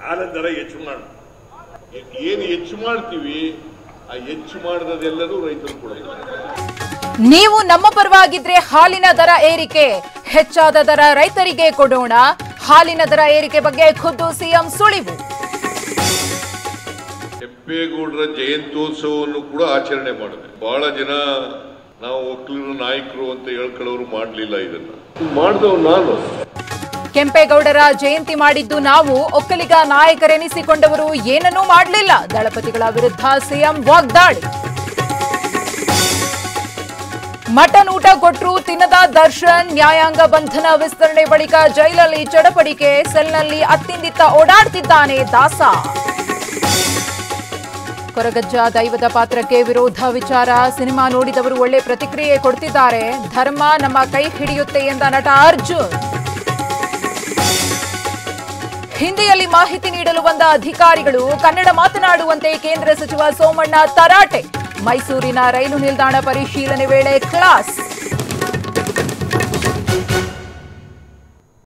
ಹಾಲಿನ ದರ ಹೆಚ್ಚು ಏನು ಹೆಚ್ಚು ಮಾಡ್ತೀವಿ ಆ ಹೆಚ್ಚು ಮಾಡಿದೆಲ್ಲರೂ ರೈತರು ಕೊಡಬೇಕು. ನೀವು ನಮ್ಮ ಪರವಾಗಿದ್ರೆ ಹಾಲಿನ ದರ ಏರಿಕೆ ಹೆಚ್ಚಾದ ದರ ರೈತರಿಗೆ ಕೊಡೋಣ. ಹಾಲಿನ ದರ ಏರಿಕೆ ಬಗ್ಗೆ ಖುದ್ದು ಸಿಎಂ ಸುಳಿವು. ಕೆಂಪೇಗೌಡರ ಜಯಂತ್ಯೋತ್ಸವವನ್ನು ಕೂಡ ಆಚರಣೆ ಮಾಡಿದೆ. ಬಹಳ ಜನ ನಾವು ಒಕ್ಕಲಿಗರ ನಾಯಕರು ಅಂತ ಹೇಳ್ಕೊಳ್ಳೋರು ಮಾಡಲಿಲ್ಲ. ಇದನ್ನ ಮಾಡಿದವ್ ನಾನು. ಕೆಂಪೇಗೌಡರ ಜಯಂತಿ ಮಾಡಿದ್ದು ನಾವು, ಒಕ್ಕಲಿಗ ನಾಯಕರೆನಿಸಿಕೊಂಡವರು ಏನನ್ನೂ ಮಾಡಲಿಲ್ಲ. ದಳಪತಿಗಳ ವಿರುದ್ಧ ಸಿಎಂ ವಾಗ್ದಾಳಿ. ಮಟನ್ ಊಟ ಕೊಟ್ಟರು ತಿನ್ನದ ದರ್ಶನ್, ನ್ಯಾಯಾಂಗ ಬಂಧನ ವಿಸ್ತರಣೆ ಬಳಿಕ ಜೈಲಲ್ಲಿ ಚಡಪಡಿಕೆ, ಸೆಲ್ನಲ್ಲಿ ಅತ್ತಿಂದಿತ್ತ ಓಡಾಡ್ತಿದ್ದಾನೆ ದಾಸ. ಕೊರಗಜ್ಜ ದೈವದ ಪಾತ್ರಕ್ಕೆ ವಿರೋಧ ವಿಚಾರ, ಸಿನಿಮಾ ನೋಡಿದವರು ಒಳ್ಳೆ ಪ್ರತಿಕ್ರಿಯೆ ಕೊಡ್ತಿದ್ದಾರೆ. ಧರ್ಮ ನಮ್ಮ ಕೈ ಹಿಡಿಯುತ್ತೆ ಎಂದ ನಟ ಅರ್ಜುನ್. ಹಿಂದಿಯಲ್ಲಿ ಮಾಹಿತಿ ನೀಡಲು ಬಂದ ಅಧಿಕಾರಿಗಳು ಕನ್ನಡ ಮಾತನಾಡುವಂತೆ ಕೇಂದ್ರ ಸಚಿವ ಸೋಮಣ್ಣ ತರಾಟೆ. ಮೈಸೂರಿನ ರೈಲು ನಿಲ್ದಾಣ ಪರಿಶೀಲನೆ ವೇಳೆ ಕ್ಲಾಸ್.